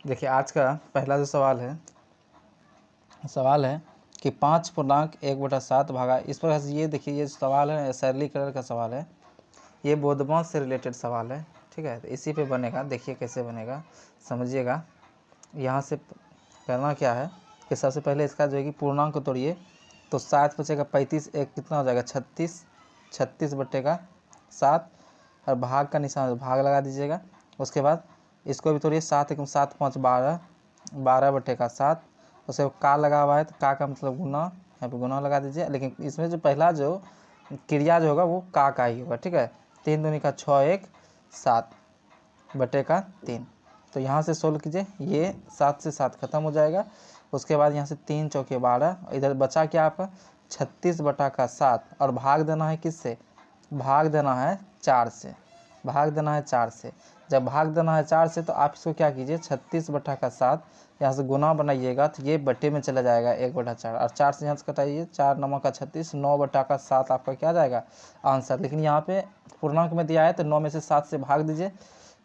देखिए आज का पहला जो सवाल है कि 5.1/7 भागा, इस प्रकार से ये देखिए ये सवाल है सरली कलर का सवाल है, ये बोधमास से रिलेटेड सवाल है। ठीक है, तो इसी पे बनेगा, देखिए कैसे बनेगा समझिएगा। यहाँ से करना क्या है कि सबसे पहले इसका जो है कि पूर्णांक को तोड़िए, तो 7 बचेगा 35, एक कितना हो जाएगा 36, 36/7 और भाग का निशान भाग लगा दीजिएगा। उसके बाद इसको भी तोड़िए, 7 एकम 7 5 12, 12/7। उसके का लगा हुआ है तो का मतलब गुना, यहाँ पे गुना लगा दीजिए। लेकिन इसमें जो पहला जो क्रिया जो होगा वो का ही होगा। ठीक है, 3 दूनी का 6 1 7/3। तो यहाँ से सोल्व कीजिए, ये 7 से 7 खत्म हो जाएगा। उसके बाद यहाँ से 3 चौके 12, इधर बचा क्या आपका 36/7 और भाग देना है किससे, भाग देना है 4 से, भाग देना है 4 से। जब भाग देना है 4 से तो आप इसको क्या कीजिए 36/7 यहाँ से गुना बनाइएगा तो ये बट्टे में चला जाएगा 1/4 और 4 से यहाँ से कटाइए, 4 9 का 36, 9/7 आपका क्या जाएगा आंसर। लेकिन यहाँ पे पूर्णांक में दिया है तो 9 में से 7 से भाग दीजिए,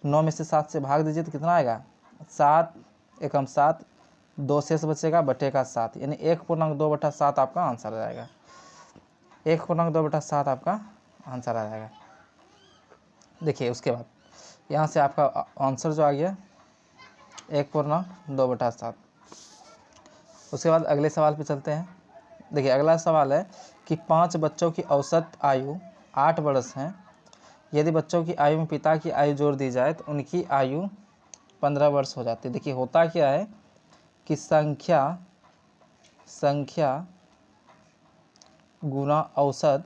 9 में से 7 से भाग दीजिए तो कितना आएगा 7 एकम 7, 2 शेष बचेगा बटे 7, यानी 1.2/7 आपका आंसर आ जाएगा। 1.2/7 आपका आंसर आ जाएगा। देखिए उसके बाद यहाँ से आपका आंसर जो आ गया 1.2/7। उसके बाद अगले सवाल पे चलते हैं। देखिए अगला सवाल है कि 5 बच्चों की औसत आयु 8 वर्ष है। यदि बच्चों की आयु में पिता की आयु जोड़ दी जाए तो उनकी आयु 15 वर्ष हो जाती है। देखिए होता क्या है कि संख्या गुना औसत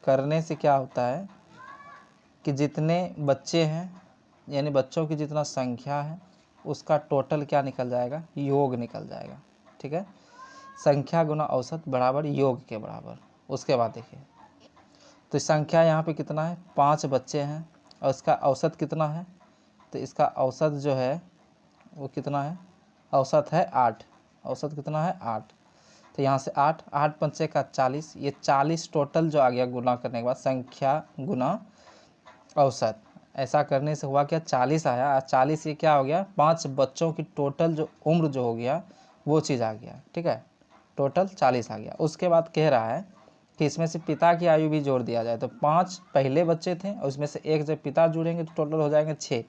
करने से क्या होता है कि जितने बच्चे हैं यानी बच्चों की जितना संख्या है उसका टोटल क्या निकल जाएगा, योग निकल जाएगा। ठीक है, संख्या गुना औसत बराबर योग के बराबर। उसके बाद देखिए तो संख्या यहाँ पे कितना है 5 बच्चे हैं और इसका औसत कितना है, तो इसका औसत जो है वो कितना है, औसत है 8, औसत कितना है 8। तो यहाँ से 8 8 पंचे का 40, ये 40 टोटल जो आ गया गुना करने के बाद संख्या गुना औसत। ऐसा करने से हुआ क्या 40 आया और 40 ये क्या हो गया 5 बच्चों की टोटल जो उम्र जो हो गया वो चीज़ आ गया। ठीक है, टोटल 40 आ गया। उसके बाद कह रहा है कि इसमें से पिता की आयु भी जोड़ दिया जाए, तो 5 पहले बच्चे थे और उसमें से एक जब पिता जुड़ेंगे तो टोटल हो जाएंगे 6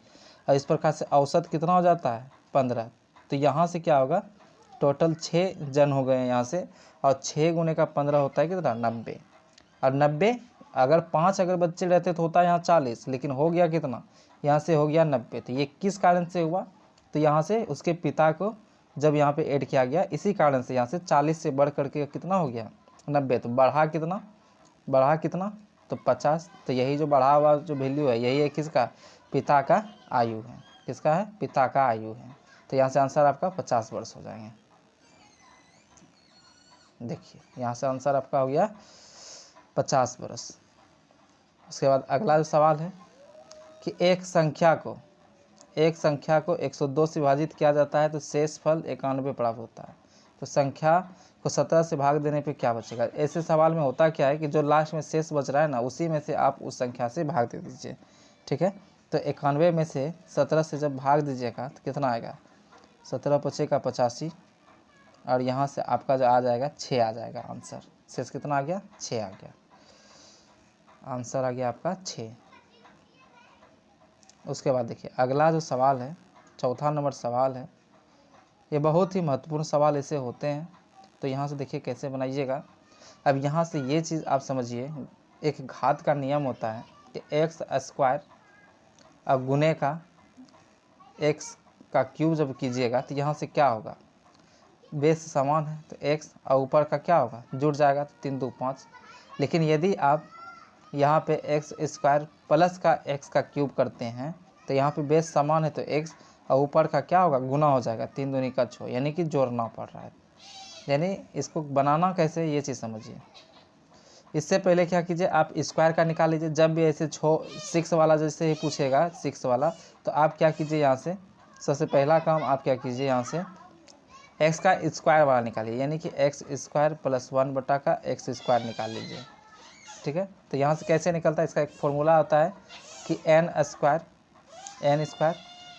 और इस प्रकार से औसत कितना हो जाता है 15। तो यहाँ से क्या होगा टोटल 6 जन हो गए यहाँ से, और 6 गुने का 15 होता है कितना 90, और 90 अगर 5 अगर बच्चे रहते तो होता है यहाँ 40, लेकिन हो गया कितना यहाँ से हो गया 90। तो ये किस कारण से हुआ, तो यहाँ से उसके पिता को जब यहाँ पे ऐड किया गया इसी कारण से यहाँ से 40 से बढ़ करके कितना हो गया 90। तो बढ़ा कितना तो 50। तो यही जो बढ़ा हुआ जो वैल्यू है यही है किसका, पिता का आयु है, किसका है पिता का आयु है। तो यहाँ से आंसर आपका 50 वर्ष हो जाएंगे। देखिए यहाँ से आंसर आपका हो गया 50 वर्ष। उसके बाद अगला जो सवाल है कि एक संख्या को 102 से विभाजित किया जाता है तो शेष फल 91 प्राप्त होता है। तो संख्या को 17 से भाग देने पे क्या बचेगा। ऐसे सवाल में होता क्या है कि जो लास्ट में शेष बच रहा है ना उसी में से आप उस संख्या से भाग दे दीजिए। ठीक है, तो 91 में से 17 से जब भाग दीजिएगा तो कितना आएगा 17 पचे का 85 और यहाँ से आपका जो आ जाएगा 6 आ जाएगा आंसर। शेष कितना आ गया 6 आ गया, आंसर आ गया आपका 6। उसके बाद देखिए अगला जो सवाल है चौथा नंबर सवाल है, ये बहुत ही महत्वपूर्ण सवाल ऐसे होते हैं। तो यहाँ से देखिए कैसे बनाइएगा। अब यहाँ से ये चीज़ आप समझिए, एक घात का नियम होता है कि x² अब गुने का x का क्यूब जब कीजिएगा तो यहाँ से क्या होगा बेस समान है तो x और ऊपर का क्या होगा जुड़ जाएगा तो 3 2 5। लेकिन यदि आप यहाँ पे x² प्लस का x का क्यूब करते हैं तो यहाँ पे बेस समान है तो x और ऊपर का क्या होगा गुना हो जाएगा 3 दूनी का 6, यानी कि जोड़ना पड़ रहा है। यानी इसको बनाना कैसे ये चीज़ समझिए। इससे पहले क्या कीजिए आप स्क्वायर का निकाल लीजिए। जब भी ऐसे 6 वाला जैसे ही पूछेगा 6 वाला तो आप क्या कीजिए यहाँ से सबसे पहला काम आप क्या कीजिए यहाँ से x का स्क्वायर वाला निकालिए, यानी कि x² + 1 का x² निकाल लीजिए। ठीक है, तो यहाँ से कैसे निकलता है इसका एक फॉर्मूला होता है कि n²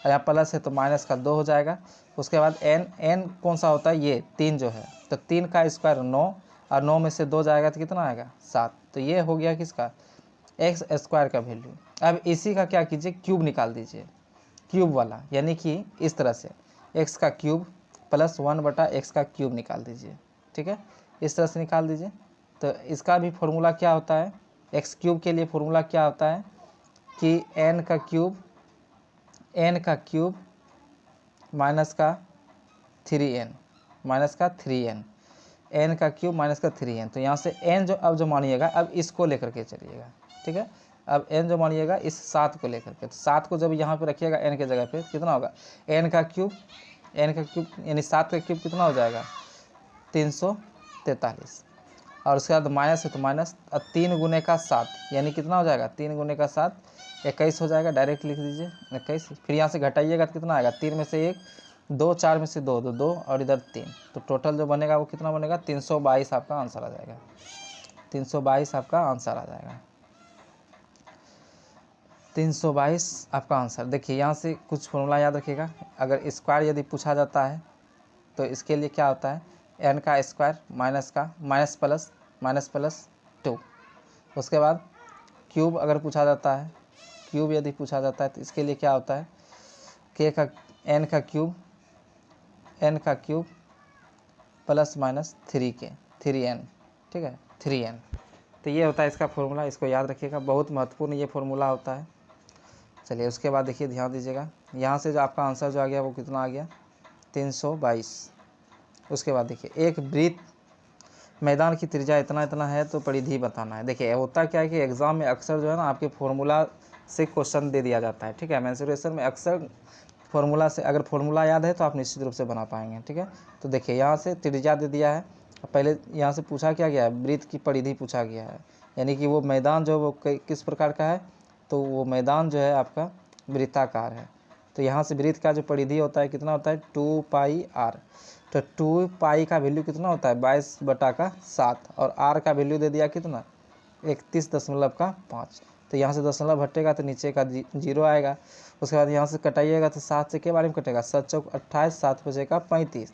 और यहाँ प्लस है तो माइनस का 2 हो जाएगा। उसके बाद n कौन सा होता है, ये 3 जो है, तो 3 का स्क्वायर 9, और 9 में से 2 जाएगा तो कितना आएगा 7। तो ये हो गया किसका, एक्स स्क्वायर का वैल्यू। अब इसी का क्या कीजिए, क्यूब निकाल दीजिए, क्यूब वाला, यानी कि इस तरह से एक्स का क्यूब प्लस 1/x का क्यूब निकाल दीजिए। ठीक है, इस तरह से निकाल दीजिए। तो इसका भी फॉर्मूला क्या होता है, एक्स क्यूब के लिए फॉर्मूला क्या होता है कि n का क्यूब माइनस का 3n, n का क्यूब माइनस का 3n। तो यहाँ से n जो मानिएगा, अब इसको लेकर के चलिएगा। ठीक है, अब n जो मानिएगा इस 7 को लेकर के, तो 7 को जब यहाँ पे रखिएगा n के जगह पे, कितना होगा n का क्यूब यानी 7 का क्यूब कितना हो जाएगा 343। और उसके बाद माइनस है तो माइनस, 3 गुने का 7 यानी कितना हो जाएगा 3 गुने का 7 21 हो जाएगा, डायरेक्ट लिख दीजिए 21। फिर यहाँ से घटाइएगा तो कितना आएगा, 3 में से 1, 2, 4 में से 2, 2 और इधर 3, तो टोटल जो बनेगा वो कितना बनेगा 322 आपका आंसर आ जाएगा। 322 आपका आंसर आ जाएगा, 322 आपका आंसर। देखिए यहाँ से कुछ फॉर्मूला याद रखिएगा, अगर स्क्वायर यदि पूछा जाता है तो इसके लिए क्या होता है, n का स्क्वायर माइनस प्लस 2। उसके बाद क्यूब अगर पूछा जाता है, क्यूब यदि पूछा जाता है तो इसके लिए क्या होता है n का क्यूब प्लस माइनस 3n। ठीक है, 3n। तो ये होता है इसका फॉर्मूला, इसको याद रखिएगा, बहुत महत्वपूर्ण ये फॉर्मूला होता है। चलिए उसके बाद देखिए, ध्यान दीजिएगा, यहाँ से जो आपका आंसर जो आ गया वो कितना आ गया 322। उसके बाद देखिए, एक वृत्त मैदान की त्रिज्या इतना है तो परिधि बताना है। देखिए होता क्या है कि एग्ज़ाम में अक्सर जो है ना आपके फॉर्मूला से क्वेश्चन दे दिया जाता है। ठीक है, मेंसुरेशन में अक्सर फॉर्मूला से, अगर फॉर्मूला याद है तो आप निश्चित रूप से बना पाएंगे। ठीक है, तो देखिए यहाँ से त्रिज्या दे दिया है, पहले यहाँ से पूछा क्या गया है, वृत्त की परिधि पूछा गया है, यानी कि वो मैदान जो वो किस प्रकार का है, तो वो मैदान जो है आपका वृत्ताकार है। तो यहाँ से वृत्त का जो परिधि होता है कितना होता है 2πr। तो 2π का वैल्यू कितना होता है 22/7, और r का वैल्यू दे दिया कितना 31.5। तो यहाँ से दशमलव हटेगा तो नीचे का 0 आएगा। उसके बाद यहाँ से कटाइएगा तो 7 से के बारे में कटेगा, 7 चौक 28, 7 बचे का 35।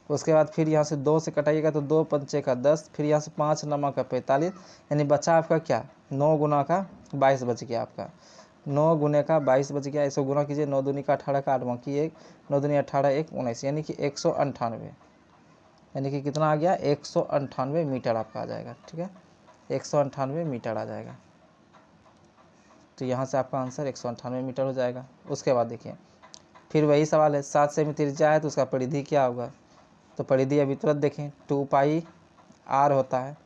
उसके बाद फिर यहाँ से 2 से कटाइएगा तो 2 पंचे का 10, फिर यहाँ से 5 9 का 45, यानी बचा आपका क्या 9 गुना का 22 बच गया आपका, 9 गुने का 22 बच गया। इसको गुना कीजिए, 9 दूनी का 18 का 8 बाकी 1, 9 दूनी 18 1 19, यानी कि 198, यानी कि कितना आ गया 198 मीटर आपका आ जाएगा। ठीक है, 198 मीटर आ जाएगा। तो यहाँ से आपका आंसर 198 मीटर हो जाएगा। उसके बाद देखिए, फिर वही सवाल है, 7 सेमी त्रिज्या है तो उसका परिधि क्या होगा, तो परिधि अभी तुरंत देखें 2πr होता है,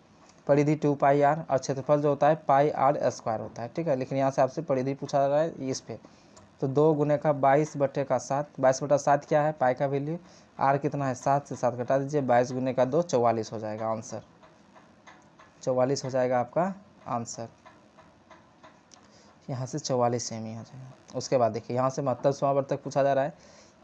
परिधि 2πr, और क्षेत्रफल जो होता है πr² होता है। ठीक है, लेकिन यहाँ से आपसे परिधि पूछा जा रहा है इस पे, तो 2 गुने का 22/7, 22/7 क्या है पाई का वैल्यू, r कितना है 7 से 7 घटा दीजिए, 22 गुने का 2 44 हो जाएगा आंसर, 44 हो जाएगा आपका आंसर, यहाँ से 44 सेमी हो जाएगा। उसके बाद देखिए, यहाँ से महत्तम समावर्तक पूछा जा रहा है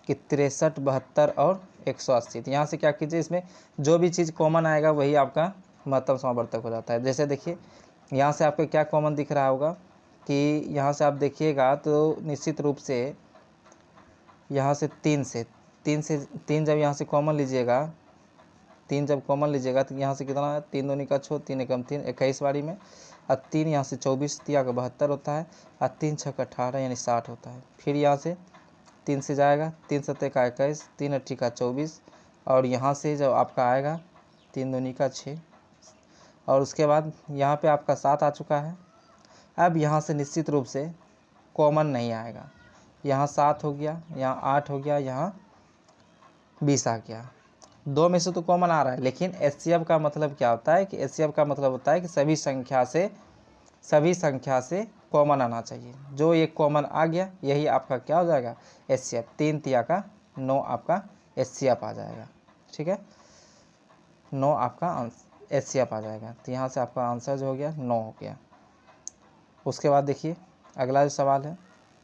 कि 63, 72 और 180। तो यहाँ से क्या कीजिए, इसमें जो भी चीज़ कॉमन आएगा वही आपका महत्तम समावर्तक हो जाता है। जैसे देखिए यहाँ से आपको क्या कॉमन दिख रहा होगा कि यहाँ से आप देखिएगा तो निश्चित रूप से यहाँ से 3 जब यहाँ से कॉमन लीजिएगा, 3 जब कॉमन लीजिएगा तो यहाँ से कितना है 3 दूनी का 6, 3 एकम 3, 21 बारी में, और 3 यहाँ से 24, 3 का 72 होता है, और 3 6 का 18 यानी 60 होता है। फिर यहाँ से 3 से जाएगा, 3 7 का 21, 3 8 का 24, और यहाँ से जब आपका आएगा 3 दूनी का 6, और उसके बाद यहाँ पे आपका 7 आ चुका है। अब यहाँ से निश्चित रूप से कॉमन नहीं आएगा, यहाँ 7 हो गया, यहाँ 8 हो गया, यहाँ 20 आ गया, 2 में से तो कॉमन आ रहा है, लेकिन एचसीएफ का मतलब क्या होता है कि एचसीएफ का मतलब होता है कि सभी संख्या से कॉमन आना चाहिए। जो एक कॉमन आ गया यही आपका क्या हो जाएगा एचसीएफ, 3 तिया का 9 आपका एचसीएफ आ जाएगा। ठीक है, 9 आपका एचसीएफ आ जाएगा। तो यहाँ से आपका आंसर जो हो गया 9 हो गया। उसके बाद देखिए अगला जो सवाल है,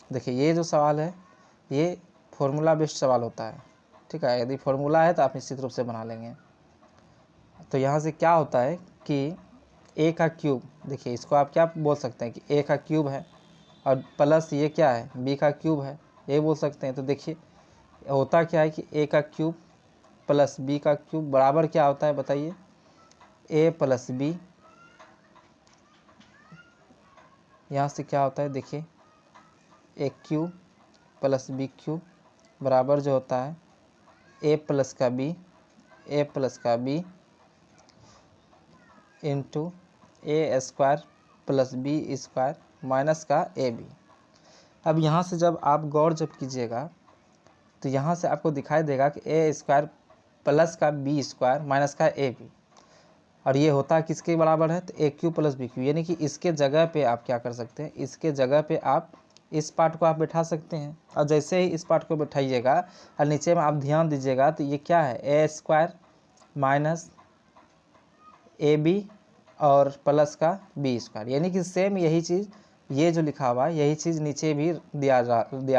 देखिए ये जो सवाल है ये फॉर्मूला बेस्ड सवाल होता है। ठीक है, यदि फॉर्मूला है तो आप निश्चित रूप से बना लेंगे। तो यहाँ से क्या होता है कि a का क्यूब, देखिए इसको आप क्या बोल सकते हैं कि a का क्यूब है, और प्लस ये क्या है b का क्यूब है, यही बोल सकते हैं। तो देखिए होता क्या है कि a का क्यूब प्लस b का क्यूब बराबर क्या होता है बताइए, a प्लस b, यहाँ से क्या होता है देखिए a cube plus b cube बराबर जो होता है a प्लस का b into a square plus b square minus का ए बी। अब यहाँ से जब आप गौर जब कीजिएगा तो यहाँ से आपको दिखाई देगा कि ए स्क्वायर प्लस का बी स्क्वायर माइनस का ए बी, और ये होता किसके बराबर है, तो ए क्यू प्लस बी क्यू, यानी कि इसके जगह पे आप क्या कर सकते हैं, इसके जगह पे आप इस पार्ट को आप बैठा सकते हैं। और जैसे ही इस पार्ट को बैठाइएगा और नीचे में आप ध्यान दीजिएगा तो ये क्या है, ए स्क्वायर माइनस ए बी और प्लस का बी स्क्वायर, यानी कि सेम यही चीज़ ये जो लिखा हुआ है यही चीज़ नीचे भी दिया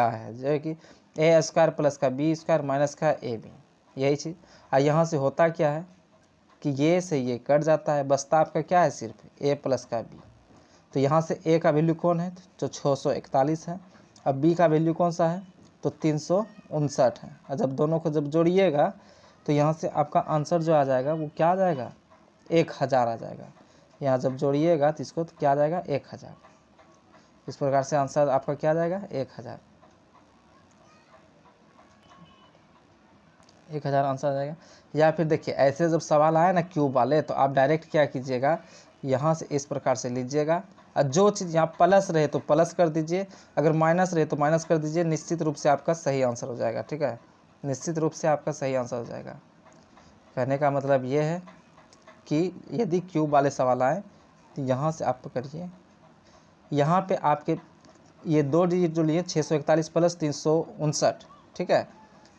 है, जो है कि ए स्क्वायर प्लस का बी स्क्वायर माइनस का ए बी, यही चीज़। और यहाँ से होता क्या है कि ये से ये कट जाता है, बचता आपका क्या है, सिर्फ ए प्लस का बी। तो यहाँ से ए का वैल्यू कौन है, तो 641 है। अब बी का वैल्यू कौन सा है, तो 359 है। और जब दोनों को जब जोड़िएगा तो यहाँ से आपका आंसर जो आ जाएगा वो क्या आ जाएगा, 1000 आ जाएगा। यहाँ जब जोड़िएगा तो इसको तो क्या आ जाएगा, 1000। इस प्रकार से आंसर आपका क्या आ जाएगा, 1000 आंसर आ जाएगा। या फिर देखिए ऐसे जब सवाल आए ना क्यूब वाले, तो आप डायरेक्ट क्या कीजिएगा, यहाँ से इस प्रकार से लीजिएगा, और जो चीज़ यहाँ प्लस रहे तो प्लस कर दीजिए, अगर माइनस रहे तो माइनस कर दीजिए, निश्चित रूप से आपका सही आंसर हो जाएगा। ठीक है, निश्चित रूप से आपका सही आंसर हो जाएगा। कहने का मतलब ये है कि यदि क्यूब वाले सवाल आए तो यहाँ से आप करिए, यहाँ पे आपके ये 2 डिजिट जो लिए 641 प्लस 359, ठीक है।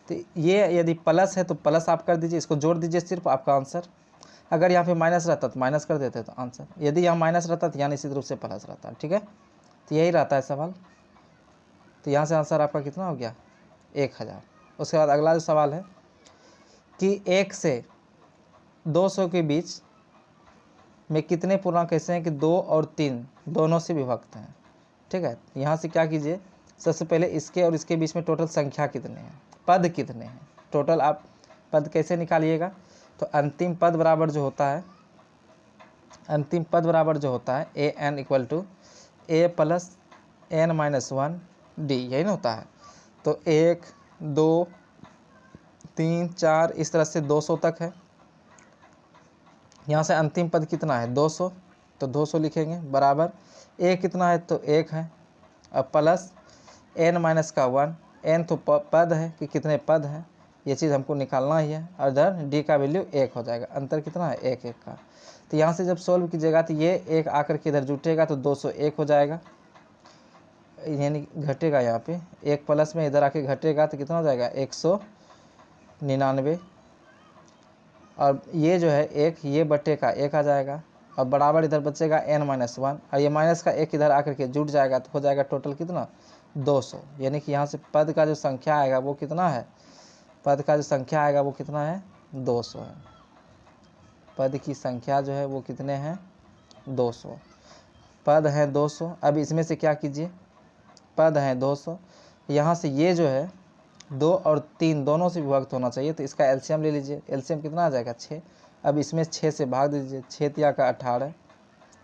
तो ये यदि प्लस है तो प्लस आप कर दीजिए, इसको जोड़ दीजिए सिर्फ, आपका आंसर। अगर यहाँ पे माइनस रहता तो माइनस कर देते तो आंसर, यदि यहाँ माइनस रहता तो यहाँ निश्चित रूप से प्लस रहता। ठीक है, तो यही रहता है सवाल। तो यहाँ से आंसर आपका कितना हो गया, 1000। उसके बाद अगला जो सवाल है कि 1 से 200 के बीच में कितने पूर्णांक ऐसे हैं कि 2 और 3 दोनों से विभक्त हैं। ठीक है, यहाँ से क्या कीजिए, सबसे पहले इसके और इसके बीच में टोटल संख्या कितने हैं, पद कितने हैं टोटल। आप पद कैसे निकालिएगा, तो अंतिम पद बराबर जो होता है, अंतिम पद बराबर जो होता है a n equal to a plus n minus 1 d, यही ना होता है। तो 1 2 3 4 इस तरह से 200 तक है। यहाँ से अंतिम पद कितना है, 200, तो 200 लिखेंगे बराबर ए कितना है, तो 1 है, अब प्लस एन माइनस का 1, एन तो पद है कि कितने पद हैं, ये चीज़ हमको निकालना ही है। और इधर डी का वैल्यू 1 हो जाएगा, अंतर कितना है, 1 1 का। तो यहाँ से जब सॉल्व कीजिएगा तो ये 1 आकर के इधर जुटेगा तो 201 हो जाएगा, यानी घटेगा यहाँ पे 1 प्लस में इधर आके घटेगा तो कितना हो जाएगा, 199। और ये जो है 1 ये बटे का 1 आ जाएगा, और बराबर इधर बचेगा n माइनस 1, और ये माइनस का 1 इधर आकर के जुट जाएगा तो हो जाएगा टोटल कितना, 200। यानी कि यहाँ से पद का जो संख्या आएगा वो कितना है, पद का जो संख्या आएगा वो कितना है, 200 है। पद की संख्या जो है वो कितने हैं, 200 पद हैं 200। अब इसमें से क्या कीजिए, पद हैं 200, यहाँ से ये जो है 2 और 3 दोनों से विभक्त होना चाहिए, तो इसका एलसीएम ले लीजिए। एलसीएम कितना आ जाएगा, 6। अब इसमें 6 से भाग दीजिए, 6 तिया का 18,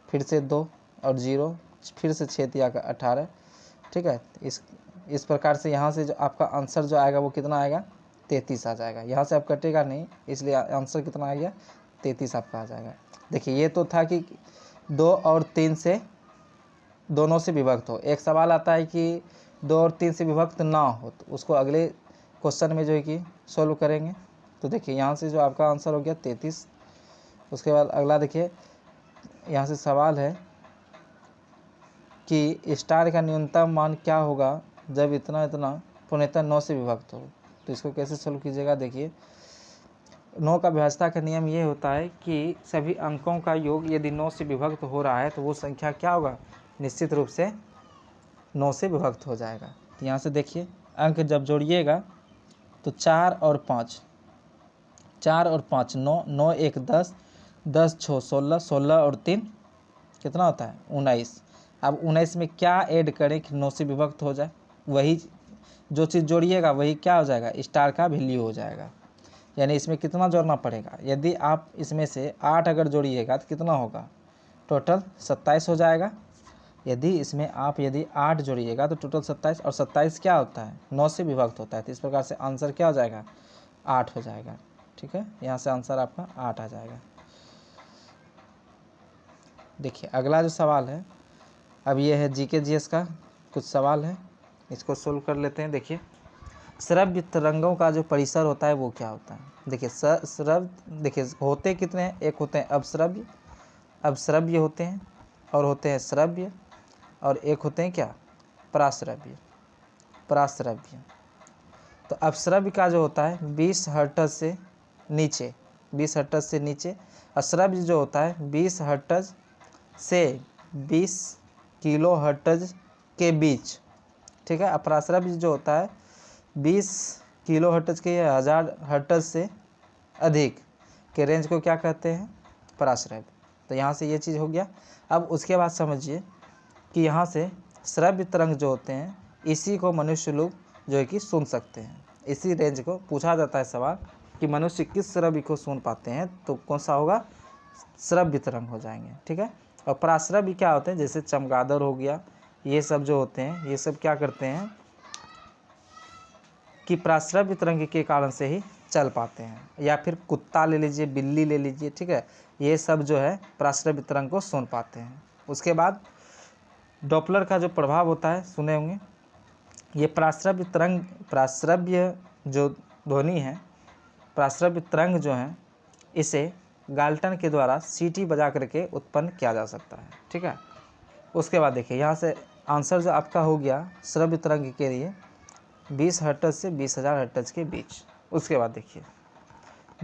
फिर से 2 और 0, फिर से 6 तिया का 18। ठीक है, इस प्रकार से यहाँ से जो आपका आंसर जो आएगा वो कितना आएगा, 33 आ जाएगा। यहाँ से आप कटेगा नहीं, इसलिए आंसर कितना आ गया, 33 आपका आ जाएगा। देखिए ये तो था कि 2 और 3 से दोनों से विभक्त हो। एक सवाल आता है कि 2 और 3 से विभक्त ना हो, तो उसको अगले क्वेश्चन में जो है कि सॉल्व करेंगे। तो देखिए यहाँ से जो आपका आंसर हो गया 33। उसके बाद अगला देखिए, यहाँ से सवाल है कि स्टार का न्यूनतम मान क्या होगा जब इतना इतना पूर्णतः 9 से विभक्त हो। तो इसको कैसे सॉल्व कीजिएगा, देखिए 9 का व्यवस्था का नियम ये होता है कि सभी अंकों का योग यदि 9 से विभक्त हो रहा है तो वो संख्या क्या होगा, निश्चित रूप से 9 से विभक्त हो जाएगा। तो यहाँ से देखिए अंक जब जोड़िएगा तो 4 और 5, 4 और 5 9, 9 1 10, 10 6 16, 16 और 3 कितना होता है, 19। अब 19 में क्या ऐड करें कि 9 से विभक्त हो जाए, वही जो चीज़ जोड़िएगा वही क्या हो जाएगा, स्टार का वैल्यू हो जाएगा। यानी इसमें कितना जोड़ना पड़ेगा, यदि आप इसमें से 8 अगर जोड़िएगा तो कितना होगा, टोटल 27 हो जाएगा। यदि इसमें आप 8 जोड़िएगा तो टोटल 27, और 27 क्या होता है, 9 से विभक्त होता है। तो इस प्रकार से आंसर क्या हो जाएगा, 8 हो जाएगा। ठीक है, यहाँ से आंसर आपका 8 आ जाएगा। देखिए अगला जो सवाल है, अब ये है जीके जीएस का कुछ सवाल है, इसको सोल्व कर लेते हैं। देखिए श्रव्य तरंगों का जो परिसर होता है वो क्या होता है। देखिए देखिए होते कितने हैं, एक होते हैं अवश्रव्य होते हैं, और होते हैं श्रव्य, और एक होते हैं क्या, पराश्रव्य। तो अवश्रव्य का जो होता है 20 हर्ट्ज से नीचे, 20 हर्ट्ज से नीचे। अश्रव्य जो होता है 20 हर्ट्ज से 20 किलो हर्ट्ज के बीच। ठीक है, अपराश्रव्य जो होता है 20 किलो हर्ट्ज के 1000 हर्ट्ज से अधिक के रेंज को क्या कहते हैं, पराश्रव्य। तो यहाँ से ये चीज़ हो गया। अब उसके बाद समझिए कि यहाँ से श्रव्य तरंग जो होते हैं इसी को मनुष्य लोग जो है कि सुन सकते हैं। इसी रेंज को पूछा जाता है सवाल कि मनुष्य किस श्रव्य को सुन पाते हैं, तो कौन सा होगा, श्रव्य तरंग हो जाएंगे। ठीक है, और पराश्रव्य क्या होते हैं, जैसे चमगादड़ हो गया, ये सब जो होते हैं ये सब क्या करते हैं कि पराश्रव्य तरंग के कारण से ही चल पाते हैं। या फिर कुत्ता ले लीजिए, बिल्ली ले लीजिए, ठीक है, ये सब जो है पराश्रव्य तरंग को सुन पाते हैं। उसके बाद डॉपलर का जो प्रभाव होता है सुने होंगे, ये पराश्रव्य जो ध्वनि है, पराश्रव्य तरंग जो है, इसे गाल्टन के द्वारा सीटी बजा करके उत्पन्न किया जा सकता है। ठीक है, उसके बाद देखिए यहाँ से आंसर जो आपका हो गया श्रव्य तरंग के लिए 20 हर्ट्ज से 20,000 हर्ट्ज के बीच। उसके बाद देखिए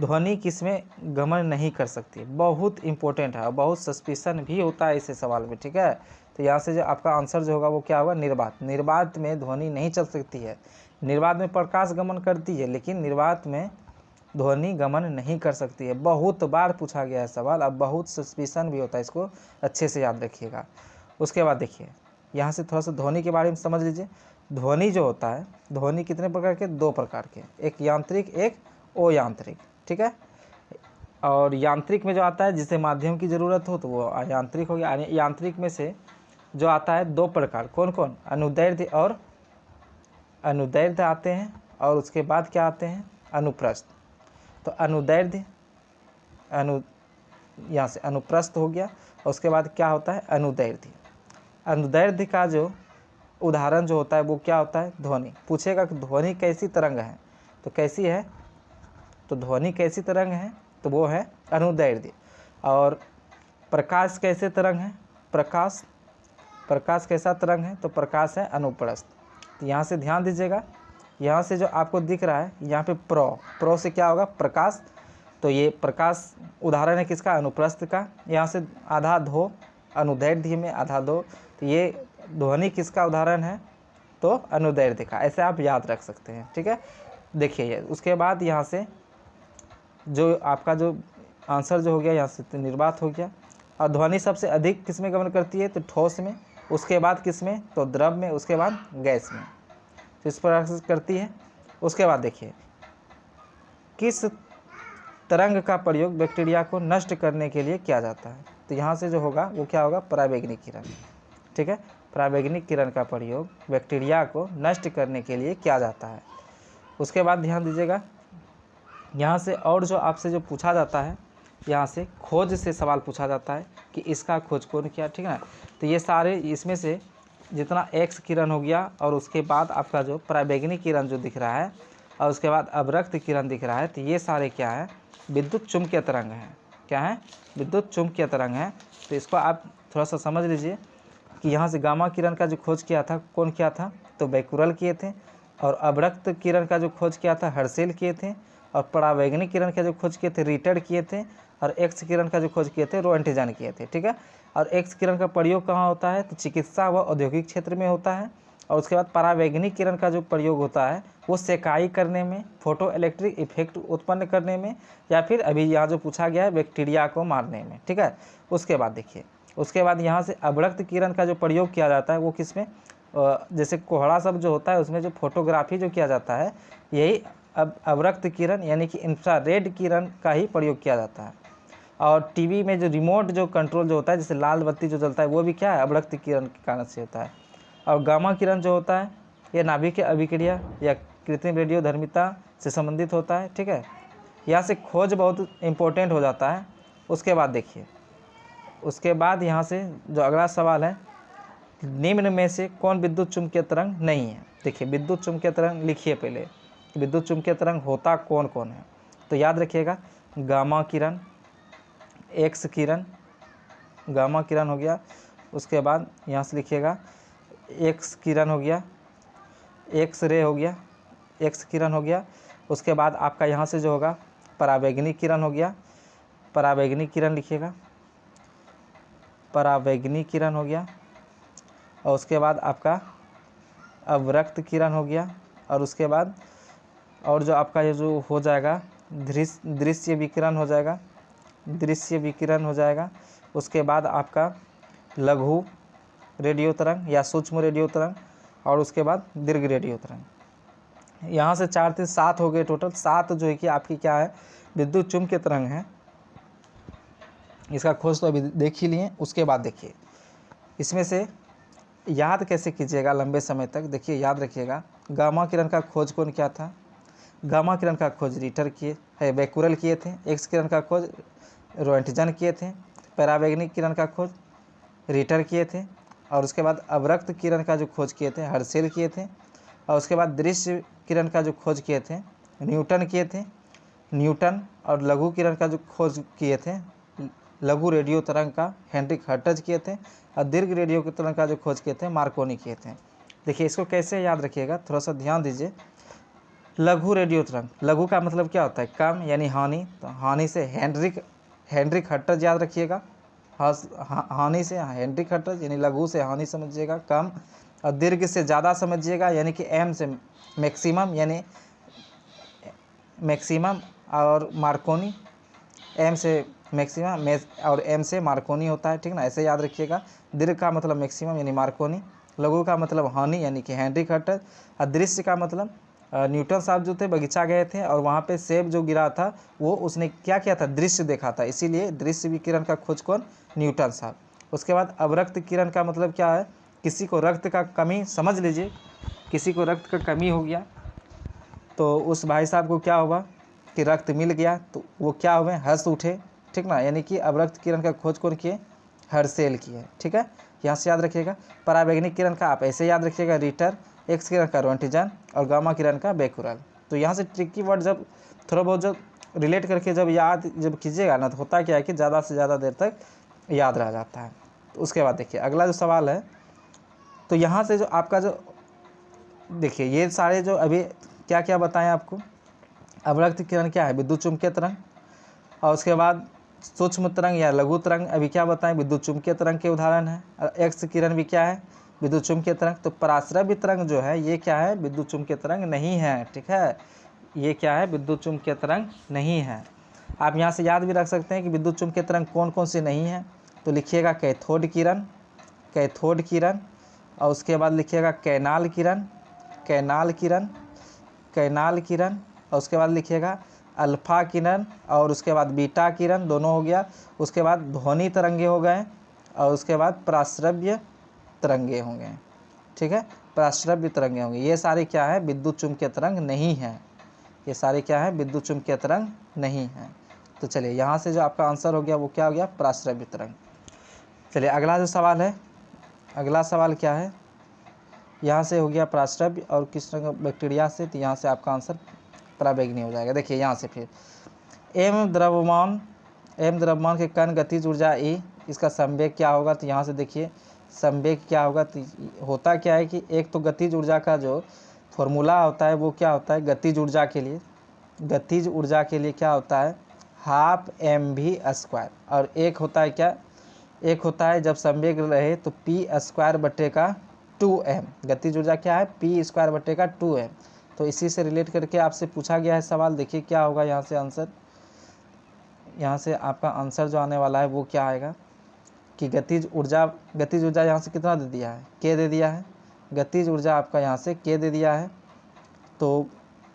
ध्वनि किसमें गमन नहीं कर सकती, बहुत इंपॉर्टेंट है और बहुत सस्पिशन भी होता है इस सवाल में। ठीक है, तो यहाँ से जो आपका आंसर जो होगा वो क्या होगा, निर्वात। निर्वात में ध्वनि नहीं चल सकती है। निर्वात में प्रकाश गमन करती है, लेकिन निर्वात में ध्वनि गमन नहीं कर सकती है। बहुत बार पूछा गया है सवाल, अब बहुत सस्पिशन भी होता है, इसको अच्छे से याद रखिएगा। उसके बाद देखिए यहाँ से थोड़ा सा ध्वनि के बारे में समझ लीजिए। ध्वनि जो होता है, ध्वनि कितने प्रकार के, 2 प्रकार के, एक यांत्रिक एक अयांत्रिक। ठीक है, और यांत्रिक में जो आता है जिसे माध्यम की ज़रूरत हो तो वो यांत्रिक हो गया। यांत्रिक में से जो आता है 2 प्रकार, कौन कौन, अनुदैर्ध्य और अनुदैर्ध्य आते हैं, और उसके बाद क्या आते हैं, अनुप्रस्थ। तो अनुदैर्ध्य यहाँ से अनुप्रस्थ हो गया, और उसके बाद क्या होता है, अनुदैर्ध्य। अनुदैर्ध्य का जो उदाहरण जो होता है वो क्या होता है, ध्वनि। पूछेगा कि ध्वनि कैसी तरंग है, तो कैसी है, तो ध्वनि कैसी तरंग है, तो वो है अनुदैर्ध्य। और प्रकाश कैसे तरंग है, प्रकाश कैसा तरंग है, तो प्रकाश है अनुप्रस्थ। तो यहाँ से ध्यान दीजिएगा, यहाँ से जो आपको दिख रहा है यहाँ पे प्रो से क्या होगा, प्रकाश। तो ये प्रकाश उदाहरण है किसका, अनुप्रस्थ का। यहाँ से आधा धो, अनुदैर्ध्य में आधा धो, तो ये ध्वनि किसका उदाहरण है, तो अनुदैर्ध्य का। ऐसे आप याद रख सकते हैं। ठीक है, देखिए उसके बाद यहाँ से जो आपका जो आंसर जो हो गया यहाँ से तो निर्वात हो गया। और ध्वनि सबसे अधिक किस में गमन करती है, तो ठोस में, उसके बाद किस में, तो द्रव में, उसके बाद गैस में, तो इस प्रकार से करती है। उसके बाद देखिए किस तरंग का प्रयोग बैक्टीरिया को नष्ट करने के लिए किया जाता है, तो यहाँ से जो होगा वो क्या होगा, परावैंगिक किरण। ठीक है, परावैंगिक किरण का प्रयोग बैक्टीरिया को नष्ट करने के लिए किया जाता है। उसके बाद ध्यान दीजिएगा यहाँ से और जो आपसे जो पूछा जाता है, यहाँ से खोज से सवाल पूछा जाता है कि इसका खोज कौन किया। ठीक है ना, तो ये सारे इसमें से जितना एक्स किरण हो गया, और उसके बाद आपका जो परावैंगिक किरण जो दिख रहा है, और उसके बाद अवरक्त किरण दिख रहा है, तो ये सारे क्या है, विद्युत चुम्बकीय तरंग है। क्या है, विद्युत चुम्बकीय तरंग है। तो इसको आप थोड़ा सा समझ लीजिए कि यहाँ से गामा किरण का जो खोज किया था कौन किया था, तो बैकुरल किए थे। और अवरक्त किरण का जो खोज किया था हर्सेल किए थे। और परावैंगिक किरण का जो खोज किए थे रिटर्ड किए थे। और एक्स किरण का जो खोज किए थे रोएंटीजन किए थे। ठीक है, और एक्स किरण का प्रयोग कहाँ होता है, तो चिकित्सा व औद्योगिक क्षेत्र में होता है। और उसके बाद परावैंगिक किरण का जो प्रयोग होता है वो सेकाई करने में, फोटो इलेक्ट्रिक इफेक्ट उत्पन्न करने में, या फिर अभी यहाँ जो पूछा गया है बैक्टीरिया को मारने में। ठीक है, उसके बाद देखिए उसके बाद यहाँ से अवरक्त किरण का जो प्रयोग किया जाता है वो किस में, जैसे कोहड़ा सब जो होता है उसमें जो फोटोग्राफी जो किया जाता है यही अब अवरक्त किरण यानी कि इंफ्रारेड किरण का ही प्रयोग किया जाता है। और टीवी में जो रिमोट जो कंट्रोल जो होता है जैसे लाल बत्ती जो जलता है वो भी क्या है अवरक्त किरण के कारण से होता है। और गामा किरण जो होता है ये नाभिक के अभिक्रिया या कृत्रिम रेडियोधर्मिता से संबंधित होता है। ठीक है, यहाँ से खोज बहुत इम्पोर्टेंट हो जाता है। उसके बाद देखिए, उसके बाद यहाँ से जो अगला सवाल है, निम्न में से कौन विद्युत चुम्बकीय तरंग नहीं है। देखिए विद्युत चुम्बकीय तरंग लिखिए पहले, विद्युत चुम्बकीय तरंग होता कौन कौन है। तो याद रखिएगा गामा किरण, एक्स किरण, गामा किरण हो गया। उसके बाद यहाँ से लिखिएगा एक्स किरण हो गया, एक्स रे हो गया, एक्स किरण हो गया। उसके बाद आपका यहाँ से जो होगा परावैंगनिक किरण हो गया, परावैंगनिक किरण लिखिएगा, परावैंगनिक किरण हो गया। और उसके बाद आपका अवरक्त किरण हो गया। और उसके बाद और जो आपका ये जो हो जाएगा दृश्य विकिरण हो जाएगा, दृश्य विकिरण हो जाएगा। उसके बाद आपका लघु रेडियो तरंग या सूक्ष्म रेडियो तरंग, और उसके बाद दीर्घ रेडियो तरंग। यहाँ से 4 3 7 हो गए टोटल। 7 जो है कि आपकी क्या है विद्युत चुम्बकीय तरंग है। इसका खोज तो अभी देख ही लिए। उसके बाद देखिए इसमें से याद कैसे कीजिएगा लंबे समय तक। देखिए याद रखिएगा गामा किरण का खोज कौन क्या था, गामा किरण का खोज रिटर किए है बैकुरल किए थे। एक्स किरण का खोज रोएंटजन किए थे। परावैंगनिक किरण का खोज रिटर किए थे। और उसके बाद अवरक्त किरण का जो खोज किए थे हर्सेल किए थे। और उसके बाद दृश्य किरण का जो खोज किए थे न्यूटन किए थे, न्यूटन। और लघु किरण का जो खोज किए थे लघु रेडियो तरंग का हेनरिक हर्ट्ज किए थे। और दीर्घ रेडियो तरंग का जो खोज किए थे मार्कोनी किए थे। देखिए इसको कैसे याद रखिएगा, थोड़ा सा ध्यान दीजिए। लघु रेडियो तरंग, लघु का मतलब क्या होता है कम यानी हानि, तो हानि से हेनरिक हर्ट्ज याद रखिएगा। हानि से हेनरिक हर्ट्ज यानी लघु से हानि समझिएगा कम। और दीर्घ से ज़्यादा समझिएगा यानी कि एम से मैक्सिमम यानी मैक्सिमम। और मार्कोनी एम से मैक्सिमम और एम से मार्कोनी होता है। ठीक ना, ऐसे याद रखिएगा। दीर्घ का मतलब मैक्सिमम यानी मार्कोनी, लघु का मतलब हानि यानी कि हेनरिक हर्ट्ज। और दृश्य का मतलब न्यूटन साहब जो थे बगीचा गए थे और वहाँ पे सेब जो गिरा था वो उसने क्या किया था दृश्य देखा था, इसीलिए दृश्य विकिरण का खोज कौन न्यूटन साहब। उसके बाद अवरक्त किरण का मतलब क्या है, किसी को रक्त का कमी, समझ लीजिए किसी को रक्त का कमी हो गया तो उस भाई साहब को क्या होगा कि रक्त मिल गया तो वो क्या हुए हर्ष उठे। ठीक ना, यानी कि अवरक्त किरण का खोज कौन किए हर्सेल किए। ठीक है, यहाँ से याद रखिएगा। परावैंगनिक किरण का आप ऐसे याद रखिएगा रिटर, एक्स किरण का रोएंटजन और गामा किरण का बैकुरल। तो यहाँ से ट्रिकी वर्ड जब थोड़ा बहुत जब रिलेट करके जब कीजिएगा ना तो होता क्या है कि ज़्यादा से ज़्यादा देर तक याद रह जाता है। तो उसके बाद देखिए अगला जो सवाल है, तो यहाँ से जो आपका जो देखिए ये सारे जो अभी क्या क्या बताएं आपको, अवरक्त किरण क्या है विद्युत चुम्बकीय तरंग। और उसके बाद सूक्ष्म तरंग या लघु तरंग अभी क्या बताएं विद्युत चुम्बकीय तरंग के उदाहरण है। एक्स किरण भी क्या है विद्युत चुम्बकीय तरंग। तो पराश्रव्य तरंग जो है ये क्या है विद्युत चुम्बकीय तरंग नहीं है। ठीक है, ये क्या है विद्युत चुम्बकीय तरंग नहीं है। आप यहाँ से याद भी रख सकते हैं कि विद्युत चुम्बकीय तरंग कौन कौन से नहीं है। तो लिखिएगा कैथोड किरण, कैथोड किरण। और उसके बाद लिखिएगा कैनाल किरण, कैनाल किरण, कैनाल किरण। और उसके बाद लिखिएगा अल्फा किरण और उसके बाद बीटा किरण, दोनों हो गया। उसके बाद ध्वनि तरंगे हो गए और उसके बाद प्राश्रव्य तरंगे होंगे। ठीक है, प्राश्रव्य तरंगे होंगे। ये सारे क्या है विद्युत चुम्बकीय तरंग नहीं है, ये सारे क्या है विद्युत चुम्बकीय तरंग नहीं है। तो चलिए यहाँ से जो आपका आंसर हो गया वो क्या हो गया प्राश्रव्य तरंग। चलिए अगला जो सवाल है, अगला सवाल क्या है, यहाँ से हो गया प्राश्रव्य और किस रंग बैक्टीरिया से, तो यहाँ से आपका आंसर परावैंगनी हो जाएगा। देखिए यहाँ से फिर एम द्रव्यमान के कण गतिज ऊर्जा ई, इसका संवेग क्या होगा। तो यहाँ से देखिए संवेग क्या होगा, तो होता क्या है कि एक तो गतिज ऊर्जा का जो फॉर्मूला होता है वो क्या होता है गतिज ऊर्जा के लिए, गतिज ऊर्जा के लिए क्या होता है हाफ mv²। और एक होता है क्या, एक होता है जब संवेग रहे तो p²/2m, गतिज ऊर्जा क्या है p²/2m। तो इसी से रिलेट करके आपसे पूछा गया है सवाल। देखिए क्या होगा यहाँ से आंसर, यहाँ से आपका आंसर जो आने वाला है वो क्या आएगा कि गतिज ऊर्जा यहाँ से कितना दे दिया है k दे दिया है, गतिज ऊर्जा आपका यहाँ से के दे दिया है, तो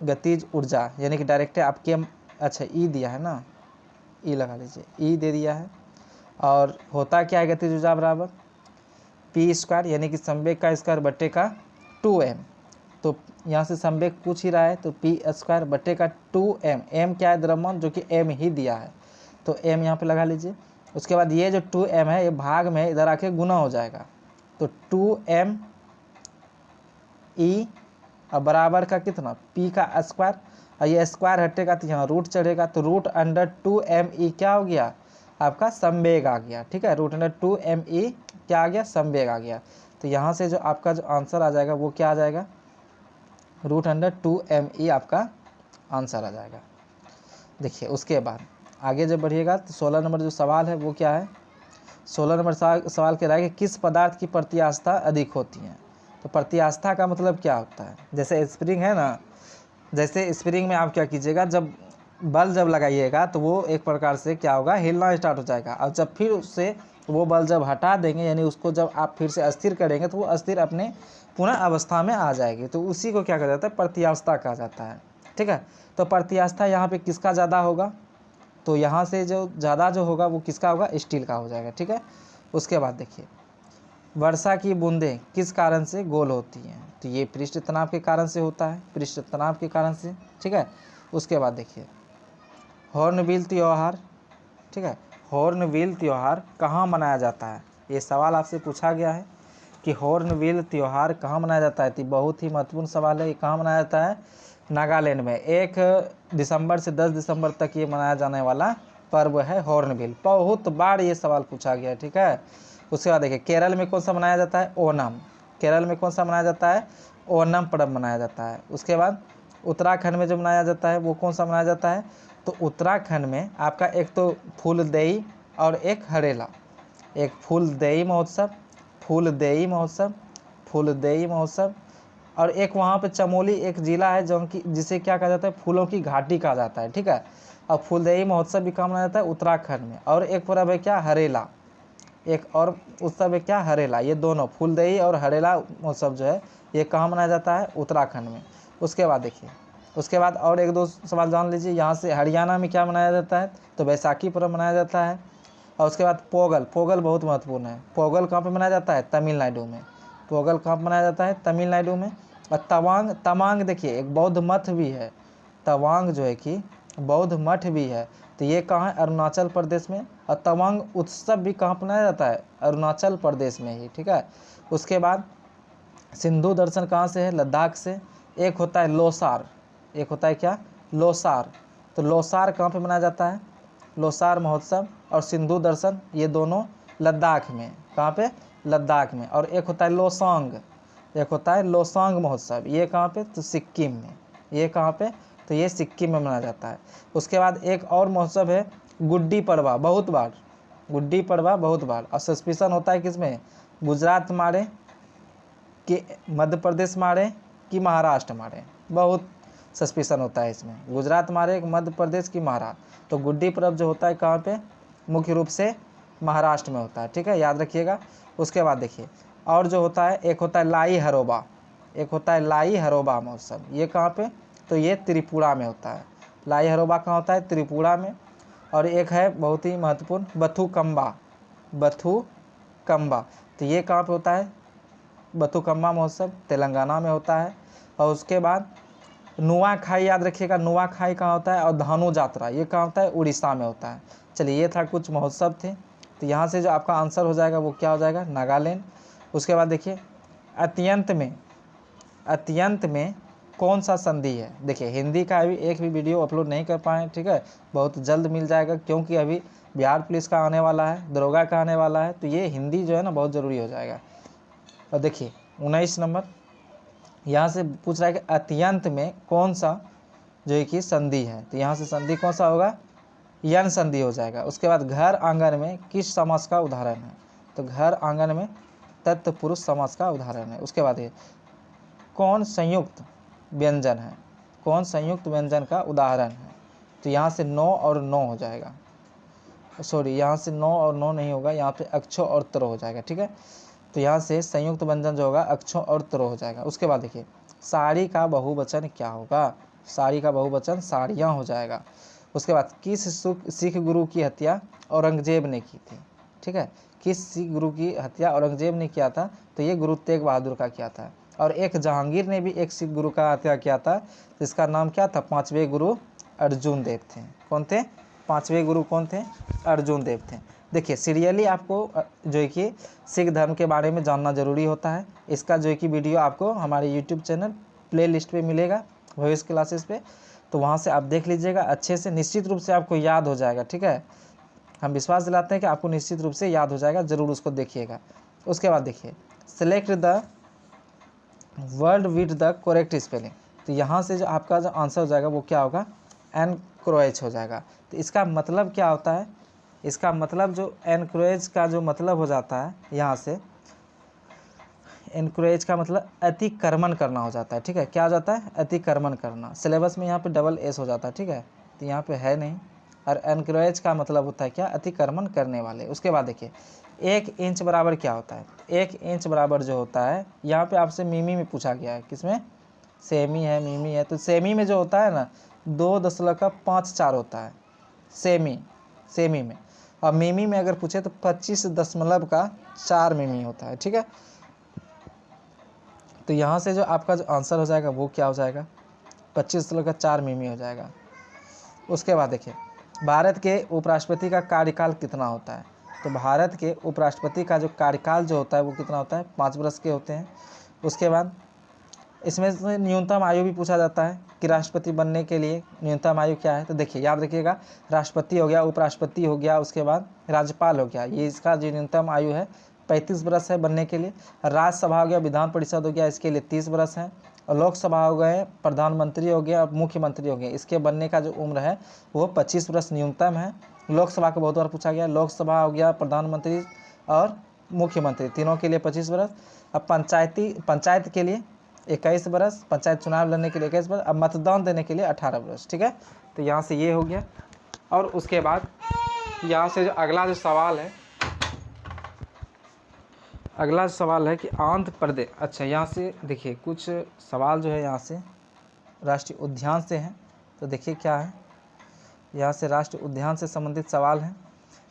गतिज ऊर्जा यानी कि डायरेक्ट आपके अच्छा ई दिया है ना, ई लगा लीजिए, ई दे दिया है। और होता क्या है गतिज ऊर्जा बराबर पी स्क्वायर यानी कि संवेग का स्क्वायर बट्टे का 2m। तो यहाँ से संवेग पूछ ही रहा है तो पी स्क्वायर बट्टे का 2m, m क्या है द्रव्यमान जो कि m ही दिया है, तो m यहाँ पे लगा लीजिए। उसके बाद ये जो 2m है ये भाग में इधर आके गुना हो जाएगा, तो 2m ई और बराबर का कितना p का स्क्वायर, और ये स्क्वायर हटेगा तो यहाँ रूट चढ़ेगा, तो रूट अंडर 2m ई क्या हो गया आपका संवेग आ गया। ठीक है, रूट अंडर 2m ई क्या आ गया संवेग आ गया। तो यहाँ से जो आपका जो आंसर आ जाएगा वो क्या आ जाएगा, रूट अंडर 2m ई आपका आंसर आ जाएगा। देखिए उसके बाद आगे जब बढ़िएगा तो 16 नंबर जो सवाल है वो क्या है, 16 नंबर सवाल कह रहा है कि किस पदार्थ की प्रत्यास्थता अधिक होती है। तो प्रत्यास्थता का मतलब क्या होता है, जैसे स्प्रिंग है ना, जैसे स्प्रिंग में आप क्या कीजिएगा, जब बल जब लगाइएगा तो वो एक प्रकार से क्या होगा हिलना स्टार्ट हो जाएगा, और जब फिर उससे वो बल जब हटा देंगे यानी उसको जब आप फिर से अस्थिर करेंगे तो वो अस्थिर अपने पुनः अवस्था में आ जाएगी, तो उसी को क्या कहा जाता है प्रत्यास्थता कहा जाता है। ठीक है, तो प्रत्यास्थता यहाँ पे किसका ज़्यादा होगा, तो यहाँ से जो ज़्यादा जो होगा वो किसका होगा स्टील का हो जाएगा। ठीक है, उसके बाद देखिए वर्षा की बूंदें किस कारण से गोल होती हैं, तो ये पृष्ठ तनाव के कारण से होता है, पृष्ठ तनाव के कारण से। ठीक है, उसके बाद देखिए हॉर्नबिल त्यौहार, ठीक है, हॉर्नबिल त्यौहार कहाँ मनाया जाता है, ये सवाल आपसे पूछा गया है कि हॉर्नबिल त्यौहार कहाँ मनाया जाता है, तो बहुत ही महत्वपूर्ण सवाल है। ये कहाँ मनाया जाता है, नागालैंड में 1 दिसंबर से 10 दिसंबर तक ये मनाया जाने वाला पर्व है हॉर्नबिल। बहुत बार ये सवाल पूछा गया है। ठीक है, उसके बाद देखिए केरल में कौन सा मनाया जाता है, ओणम, केरल में कौन सा मनाया जाता है ओणम पर्व मनाया जाता है। उसके बाद उत्तराखंड में जो मनाया जाता है वो कौन सा मनाया जाता है, तो उत्तराखंड में आपका एक तो फूलदेई और एक हरेला, एक फूलदेई महोत्सव, फूलदेई महोत्सव, फूलदेई महोत्सव, और एक वहाँ पे चमोली एक ज़िला है जो कि जिसे क्या कहा जाता है फूलों की घाटी कहा जाता है। ठीक है, और फूलदेई महोत्सव भी कहाँ मनाया जाता है उत्तराखंड में, और एक पर्व है क्या हरेला, एक और उत्सव है क्या हरेला, ये दोनों फूलदेई और हरेला महोत्सव जो है ये कहाँ मनाया जाता है उत्तराखंड में। उसके बाद देखिए उसके बाद और एक दो सवाल जान लीजिए, यहाँ से हरियाणा में क्या मनाया जाता है, तो बैसाखी पर्व मनाया जाता है। और उसके बाद पोगल, पोगल बहुत महत्वपूर्ण है, पोगल कहाँ पे मनाया जाता है तमिलनाडु में, पोगल कहाँ मनाया जाता है तमिलनाडु में। और तवांग, तवांग देखिए एक बौद्ध मठ भी है, तवांग जो है कि बौद्ध मठ भी है, तो ये कहाँ है अरुणाचल प्रदेश में। और तवांग उत्सव भी कहाँ मनाया जाता है अरुणाचल प्रदेश में ही। ठीक है, उसके बाद सिंधु दर्शन कहाँ से है लद्दाख से। एक होता है लोसार, एक होता है क्या लोसार, तो लोसार कहाँ पे मनाया जाता है लोसार महोत्सव, और सिंधु दर्शन ये दोनों लद्दाख में, कहाँ पे लद्दाख में। और एक होता है लोसांग, एक होता है लोसांग महोत्सव, ये कहाँ पे तो सिक्किम में, ये कहाँ पे तो ये सिक्किम में मनाया जाता है। उसके बाद एक और महोत्सव है गुड्डी पड़वा, बहुत बार गुड्डी पड़वा बहुत बार, और सस्पेंशन होता है किसमें गुजरात मारे कि मध्य प्रदेश मारे कि महाराष्ट्र मारे, बहुत सस्पेंशन होता है इसमें, गुजरात मारे मध्य प्रदेश की महाराष्ट्र। तो गुड्डी पर्व जो होता है कहाँ पे मुख्य रूप से महाराष्ट्र में होता है। ठीक है, याद रखिएगा। उसके बाद देखिए और जो होता है एक होता है लाई हरोबा, एक होता है लाई हरोबा महोत्सव, ये कहाँ पे तो ये त्रिपुरा में होता है, लाई हरोबा कहाँ होता है त्रिपुरा में। और एक है बहुत ही महत्वपूर्ण बथुकम्बा, बथुकम्बा, तो ये कहाँ पे होता है बथुकम्बा महोत्सव तेलंगाना में होता है। और उसके बाद नुआखाई, याद रखिएगा नुआखाई कहाँ होता है, और धानु यात्रा ये कहाँ होता है उड़ीसा में होता है। चलिए ये था कुछ महोत्सव थे, तो यहाँ से जो आपका आंसर हो जाएगा वो क्या हो जाएगा नागालैंड। उसके बाद देखिए अत्यंत में कौन सा संधि है, देखिए हिंदी का अभी एक भी वीडियो अपलोड नहीं कर पाए। ठीक है, बहुत जल्द मिल जाएगा क्योंकि अभी बिहार पुलिस का आने वाला है, दरोगा का आने वाला है, तो ये हिंदी जो है ना बहुत ज़रूरी हो जाएगा। और देखिए 19 नंबर यहाँ से पूछ रहा है कि अत्यंत में कौन सा जो है कि संधि है, तो यहाँ से संधि कौन सा होगा यन संधि हो जाएगा। उसके बाद घर आंगन में किस समास का उदाहरण है, तो घर आंगन में तत्पुरुष समास का उदाहरण है। उसके बाद ये कौन संयुक्त व्यंजन है, कौन संयुक्त व्यंजन का उदाहरण है, तो यहाँ से 9 और 9 हो जाएगा, सॉरी यहाँ से 9 और 9 नहीं होगा, यहाँ पे अक्षो और तरो हो जाएगा। ठीक है, तो यहाँ से संयुक्त व्यंजन जो होगा अक्षों और त्रो हो जाएगा। उसके बाद देखिए साड़ी का बहुवचन क्या होगा, साड़ी का बहुवचन साड़ियाँ हो जाएगा। उसके बाद किस सिख गुरु की हत्या औरंगजेब ने की थी, ठीक है, किस सिख गुरु की हत्या औरंगजेब ने किया था, तो ये गुरु तेग बहादुर का किया था। और एक जहांगीर ने भी एक सिख गुरु का हत्या किया था, जिसका नाम क्या था, पांचवें गुरु अर्जुन देव थे। कौन थे, पांचवें गुरु कौन थे, अर्जुन देव थे। देखिए सीरियली आपको जो है कि सिख धर्म के बारे में जानना जरूरी होता है। इसका जो है कि वीडियो आपको हमारे यूट्यूब चैनल प्ले लिस्ट पर मिलेगा, वॉइस क्लासेस पे, तो वहाँ से आप देख लीजिएगा अच्छे से, निश्चित रूप से आपको याद हो जाएगा, ठीक है। हम विश्वास दिलाते हैं कि आपको निश्चित रूप से याद हो जाएगा, ज़रूर उसको देखिएगा। उसके बाद देखिए select the word with the correct spelling, तो यहाँ से जो आपका जो आंसर हो जाएगा वो क्या होगा, एनक्रोएच हो जाएगा। तो इसका मतलब क्या होता है, इसका मतलब जो एनक्रोएच का जो मतलब हो जाता है, यहाँ से एनकरेज का मतलब अतिक्रमण करना हो जाता है, ठीक है। क्या हो जाता है, अतिक्रमण करना। सिलेबस में यहाँ पे डबल एस हो जाता है, ठीक है, तो यहाँ पे है नहीं। और एनकरेज का मतलब होता है क्या, अतिक्रमण करने वाले। उसके बाद देखिए 1 इंच बराबर क्या होता है, 1 इंच बराबर जो होता है, यहाँ पे आपसे मीमी में पूछा गया है, किसमें, सेमी है, मीमी है, तो सेमी में जो होता है ना 2.54 होता है सेमी में। और मीमी में अगर पूछे तो 25.4 मीमी होता है, ठीक है। तो यहाँ से जो आपका जो आंसर हो जाएगा वो क्या हो जाएगा, 25.4 मीमी हो जाएगा। उसके बाद देखिए भारत के उपराष्ट्रपति का कार्यकाल कितना होता है, तो भारत के उपराष्ट्रपति का जो कार्यकाल जो होता है वो कितना होता है, 5 वर्ष के होते हैं। उसके बाद इसमें से न्यूनतम आयु भी पूछा जाता है कि राष्ट्रपति बनने के लिए न्यूनतम आयु क्या है, तो देखिए याद रखिएगा, राष्ट्रपति हो गया, उपराष्ट्रपति हो गया, उसके बाद राज्यपाल हो गया, ये इसका जो न्यूनतम आयु है 35 वर्ष है बनने के लिए। राज्यसभा हो गया, विधान परिषद हो गया, इसके लिए 30 वर्ष है। और लोकसभा हो गए, प्रधानमंत्री हो गया और मुख्यमंत्री हो गए, इसके बनने का जो उम्र है वो 25 वर्ष न्यूनतम है। लोकसभा का बहुत बार पूछा गया, लोकसभा हो गया, प्रधानमंत्री और मुख्यमंत्री, तीनों के लिए 25 वर्ष। अब पंचायत के लिए 21 वर्ष, पंचायत चुनाव लड़ने के लिए 21 वर्ष, अब मतदान देने के लिए 18 वर्ष, ठीक है। तो यहाँ से ये हो गया। और उसके बाद यहाँ से जो अगला जो सवाल है, अगला सवाल है कि आंध्र प्रदेश, अच्छा यहाँ से देखिए कुछ सवाल जो है यहाँ से राष्ट्रीय उद्यान से हैं, तो देखिए क्या है, यहाँ से राष्ट्रीय उद्यान से संबंधित सवाल है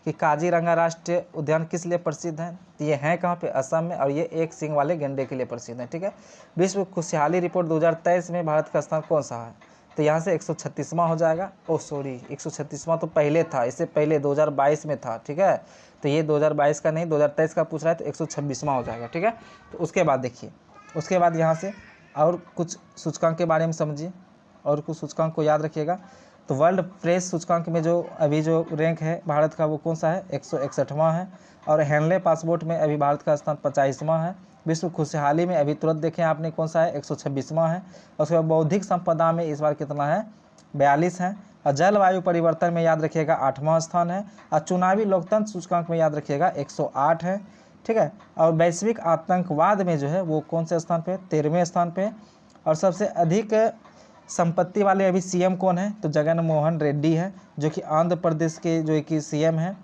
कि काजीरंगा राष्ट्रीय उद्यान किस लिए प्रसिद्ध है, तो ये है कहाँ पे, असम में, और ये एक सींग वाले गैंडे के लिए प्रसिद्ध है, ठीक है। विश्व खुशहाली रिपोर्ट 2023 में भारत का स्थान कौन सा है, तो यहाँ से 136वां हो जाएगा। ओह सॉरी 136वां तो पहले था, इससे पहले 2022 में था, ठीक है। तो ये 2022 का नहीं 2023 का पूछ रहा है, तो 126वां हो जाएगा, ठीक है। तो उसके बाद देखिए, उसके बाद यहाँ से और कुछ सूचकांक के बारे में समझिए, और कुछ सूचकांक को याद रखिएगा। तो वर्ल्ड प्रेस सूचकांक में जो अभी जो रैंक है भारत का वो कौन सा है, 161वां है। और हेनले पासपोर्ट में अभी भारत का स्थान 25वां है। विश्व खुशहाली में अभी तुरंत देखें आपने कौन सा है, 126वां है। और उसके बाद बौद्धिक संपदा में इस बार कितना है, 42 है। और जलवायु परिवर्तन में याद रखिएगा 8वां स्थान है। और चुनावी लोकतंत्र सूचकांक में याद रखिएगा 108 है, ठीक है। और वैश्विक आतंकवाद में जो है वो कौन से स्थान पे, 13वें स्थान पे। और सबसे अधिक संपत्ति वाले अभी सीएम कौन है, तो जगन मोहन रेड्डी है, जो कि आंध्र प्रदेश के जो कि सीएम है।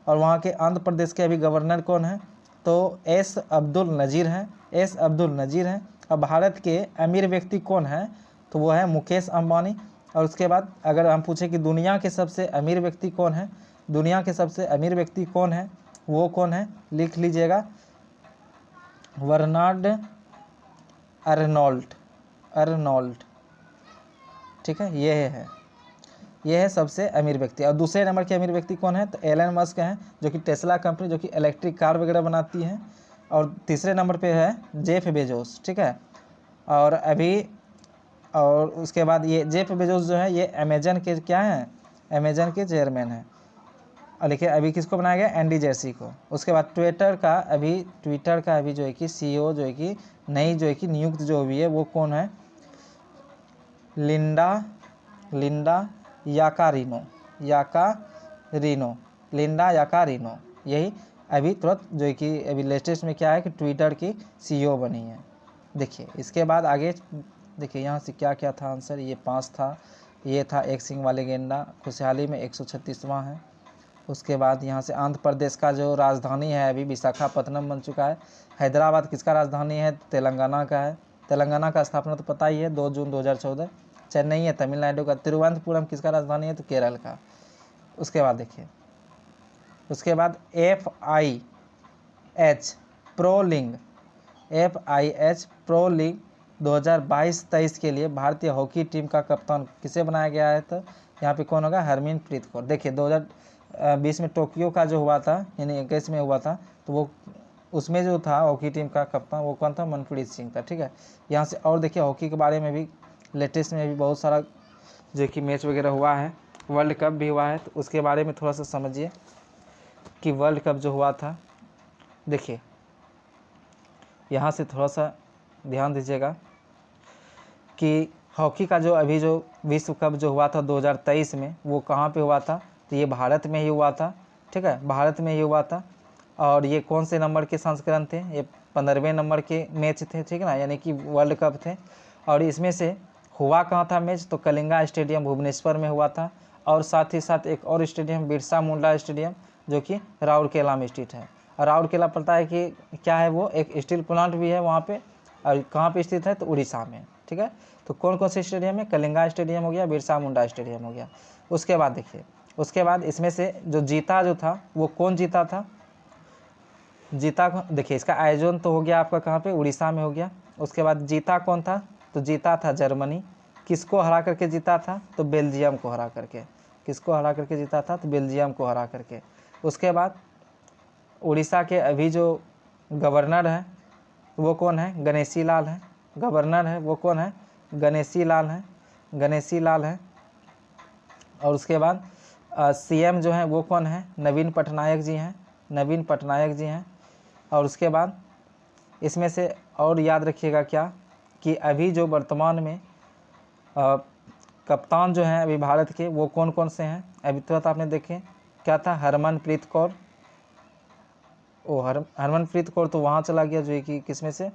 और वहाँ के आंध्र प्रदेश के अभी गवर्नर कौन है, तो एस अब्दुल नज़ीर है, एस अब्दुल नज़ीर है। और भारत के अमीर व्यक्ति कौन है, तो वो है मुकेश अंबानी। और उसके बाद अगर हम पूछें कि दुनिया के सबसे अमीर व्यक्ति कौन है, दुनिया के सबसे अमीर व्यक्ति कौन है, वो कौन है, लिख लीजिएगा, बर्नार्ड अर्नोल्ट, ठीक है, ये है सबसे अमीर व्यक्ति। और दूसरे नंबर के अमीर व्यक्ति कौन है, तो एलन मस्क हैं, जो कि टेस्ला कंपनी जो कि इलेक्ट्रिक कार वगैरह बनाती है। और तीसरे नंबर पे है जेफ बेजोस, ठीक है। और उसके बाद ये जेफ बेजोस जो है ये अमेजन के क्या हैं, अमेजन के चेयरमैन हैं। और देखिए अभी किसको बनाया गया, एंडी जेसी को। उसके बाद ट्विटर का अभी जो है कि सीईओ जो है कि नई जो है कि नियुक्त जो हुई है वो कौन है, लिंडा याकारिनो, यही अभी तुरंत जो है कि अभी लेटेस्ट में क्या है कि ट्विटर की सीईओ बनी है। देखिए इसके बाद आगे देखिए यहाँ से क्या क्या था आंसर, ये 5 था, ये था एक सींग वाले गेंडा, खुशहाली में 136वां है। उसके बाद यहाँ से आंध्र प्रदेश का जो राजधानी है अभी विशाखापत्तनम बन चुका है। हैदराबाद किसका राजधानी है? तेलंगाना का है। तेलंगाना का स्थापना तो पता ही है 2 जून 2014। चेन्नई है तमिलनाडु का। तिरुवनंतपुरम किसका राजधानी है? तो केरल का। उसके बाद देखिए, उसके बाद FIH प्रो लीग 2022-23 के लिए भारतीय हॉकी टीम का कप्तान किसे बनाया गया है? तो यहाँ पे कौन होगा? हरमनप्रीत कौर। देखिए 2020 में टोक्यो का जो हुआ था, यानी 21 में हुआ था, तो वो उसमें जो था हॉकी टीम का कप्तान वो कौन था? मनप्रीत सिंह था। ठीक है, यहाँ से और देखिए हॉकी के बारे में भी लेटेस्ट में भी बहुत सारा जो कि मैच वगैरह हुआ है, वर्ल्ड कप भी हुआ है, तो उसके बारे में थोड़ा सा समझिए कि वर्ल्ड कप जो हुआ था। देखिए यहाँ से थोड़ा सा ध्यान दीजिएगा कि हॉकी का जो अभी जो विश्व कप जो हुआ था 2023 में, वो कहाँ पे हुआ था? तो ये भारत में ही हुआ था। ठीक है, भारत में ही हुआ था। और ये कौन से नंबर के संस्करण थे? ये 15वें नंबर के मैच थे। ठीक है ना, यानी कि वर्ल्ड कप थे। और इसमें से हुआ कहाँ था मैच? तो कलिंगा स्टेडियम भुवनेश्वर में हुआ था। और साथ ही साथ एक और स्टेडियम बिरसा मुंडा स्टेडियम जो कि राउरकेला में स्थित है। और राउरकेला पता है कि क्या है? वो एक स्टील प्लांट भी है वहाँ पे। और कहाँ पे स्थित है? तो उड़ीसा में। ठीक है, तो कौन कौन से स्टेडियम है? कलिंगा स्टेडियम हो गया, बिरसा मुंडा स्टेडियम हो गया। उसके बाद देखिए, उसके बाद इसमें से जो जीता जो था वो कौन जीता था? जीता देखिए, इसका आयोजन तो हो गया आपका कहाँ पे? उड़ीसा में हो गया। उसके बाद जीता कौन था? तो जीता था जर्मनी। किसको हरा करके जीता था? तो बेल्जियम को हरा करके। किसको हरा करके जीता था? तो बेल्जियम को हरा करके। उसके बाद उड़ीसा के अभी जो गवर्नर हैं वो कौन है? गणेशी लाल है। गवर्नर है वो कौन है? गणेशी लाल है। गणेशी लाल है। और उसके बाद CM जो है वो कौन है? नवीन पटनायक जी हैं। नवीन पटनायक जी हैं। और उसके बाद इसमें से और याद रखिएगा क्या कि अभी जो वर्तमान में कप्तान जो हैं अभी भारत के वो कौन कौन से हैं? अभी तुरंत आपने देखे क्या था? हरमनप्रीत कौर। हरमनप्रीत कौर तो वहाँ चला गया जो है कि किसमें से?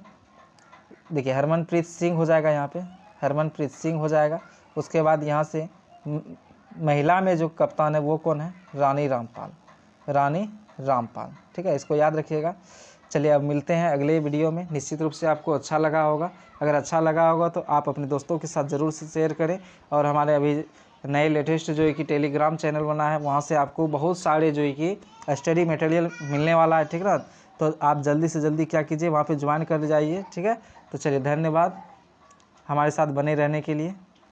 देखिए हरमनप्रीत सिंह हो जाएगा यहाँ पे, हरमनप्रीत सिंह हो जाएगा। उसके बाद यहाँ से महिला में जो कप्तान है वो कौन है? रानी रामपाल। रानी रामपाल। ठीक है, इसको याद रखिएगा। चलिए अब मिलते हैं अगले वीडियो में। निश्चित रूप से आपको अच्छा लगा होगा। अगर अच्छा लगा होगा तो आप अपने दोस्तों के साथ ज़रूर से शेयर करें। और हमारे अभी नए लेटेस्ट जो है कि टेलीग्राम चैनल बना है, वहाँ से आपको बहुत सारे जो है कि स्टडी मटेरियल मिलने वाला है। ठीक है, तो आप जल्दी से जल्दी क्या कीजिए, वहाँ पे ज्वाइन कर जाइए। ठीक है, तो चलिए धन्यवाद हमारे साथ बने रहने के लिए।